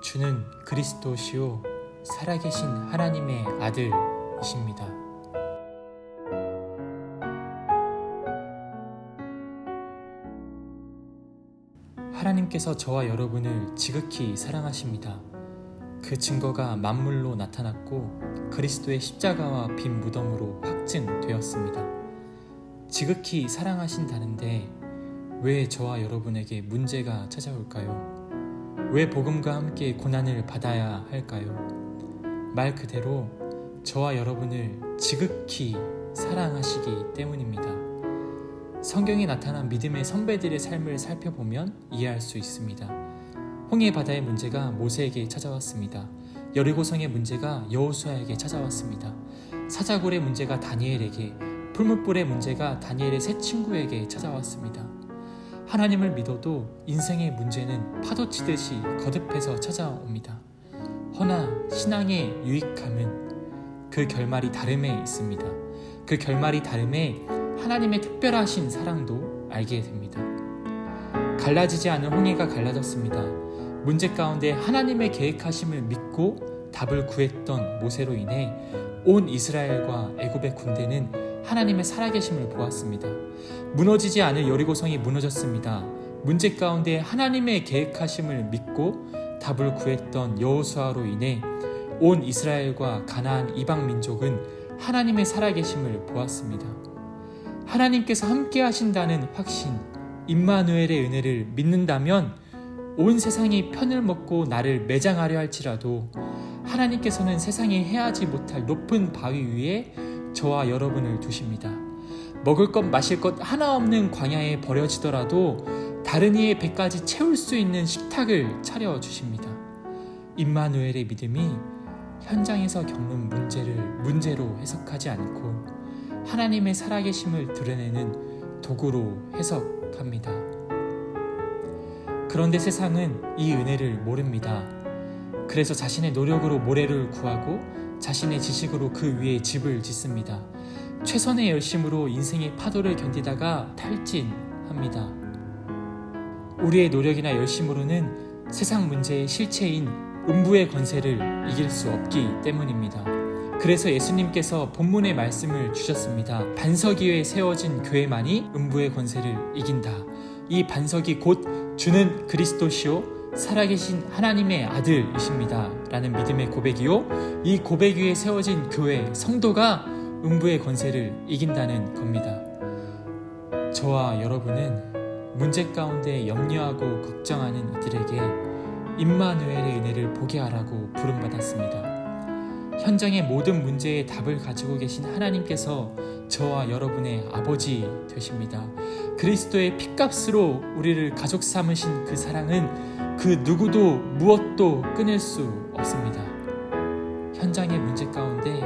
주는 그리스도시요 살아계신 하나님의 아들이십니다. 하나님께서 저와 여러분을 지극히 사랑하십니다. 그 증거가 만물로 나타났고 그리스도의 십자가와 빈 무덤으로 확증되었습니다. 지극히 사랑하신다는데 왜 저와 여러분에게 문제가 찾아올까요? 왜 복음과 함께 고난을 받아야 할까요? 말 그대로 저와 여러분을 지극히 사랑하시기 때문입니다. 성경에 나타난 믿음의 선배들의 삶을 살펴보면 이해할 수 있습니다. 홍해 바다의 문제가 모세에게 찾아왔습니다. 여리고성의 문제가 여호수아에게 찾아왔습니다. 사자굴의 문제가 다니엘에게, 풀무불의 문제가 다니엘의 세 친구에게 찾아왔습니다. 하나님을 믿어도 인생의 문제는 파도치듯이 거듭해서 찾아옵니다. 허나 신앙의 유익함은 그 결말이 다름에 있습니다. 그 결말이 다름에 하나님의 특별하신 사랑도 알게 됩니다. 갈라지지 않은 홍해가 갈라졌습니다. 문제 가운데 하나님의 계획하심을 믿고 답을 구했던 모세로 인해 온 이스라엘과 애굽의 군대는 하나님의 살아계심을 보았습니다. 무너지지 않을 여리고성이 무너졌습니다. 문제 가운데 하나님의 계획하심을 믿고 답을 구했던 여호수아로 인해 온 이스라엘과 가나안 이방 민족은 하나님의 살아계심을 보았습니다. 하나님께서 함께 하신다는 확신, 임마누엘의 은혜를 믿는다면 온 세상이 편을 먹고 나를 매장하려 할지라도 하나님께서는 세상이 헤아지 못할 높은 바위 위에 저와 여러분을 두십니다. 먹을 것 마실 것 하나 없는 광야에 버려지더라도 다른 이의 배까지 채울 수 있는 식탁을 차려주십니다. 임마누엘의 믿음이 현장에서 겪는 문제를 문제로 해석하지 않고 하나님의 살아계심을 드러내는 도구로 해석합니다. 그런데 세상은 이 은혜를 모릅니다. 그래서 자신의 노력으로 모래를 구하고 자신의 지식으로 그 위에 집을 짓습니다. 최선의 열심으로 인생의 파도를 견디다가 탈진합니다. 우리의 노력이나 열심으로는 세상 문제의 실체인 음부의 권세를 이길 수 없기 때문입니다. 그래서 예수님께서 본문의 말씀을 주셨습니다. 반석 위에 세워진 교회만이 음부의 권세를 이긴다. 이 반석이 곧 주는 그리스도시요 살아계신 하나님의 아들이십니다. 라는 믿음의 고백이요, 이 고백 위에 세워진 교회, 성도가 음부의 권세를 이긴다는 겁니다. 저와 여러분은 문제 가운데 염려하고 걱정하는 이들에게 임마누엘의 은혜를 보게 하라고 부름받았습니다. 현장의 모든 문제의 답을 가지고 계신 하나님께서 저와 여러분의 아버지 되십니다. 그리스도의 핏값으로 우리를 가족 삼으신 그 사랑은 그 누구도 무엇도 끊을 수 없습니다. 현장의 문제 가운데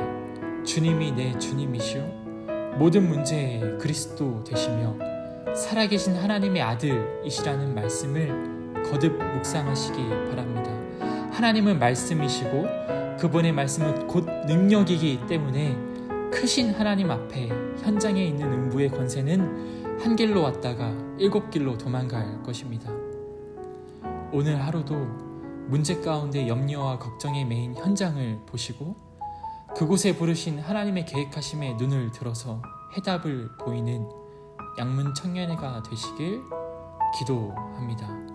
주님이 내 주님이시오, 모든 문제에 그리스도 되시며 살아계신 하나님의 아들이시라는 말씀을 거듭 묵상하시기 바랍니다. 하나님은 말씀이시고 그분의 말씀은 곧 능력이기 때문에 크신 하나님 앞에 현장에 있는 음부의 권세는 한 길로 왔다가 7길로 도망갈 것입니다. 오늘 하루도 문제 가운데 염려와 걱정에 매인 현장을 보시고 그곳에 부르신 하나님의 계획하심에 눈을 들어서 해답을 보이는 양문 청년회가 되시길 기도합니다.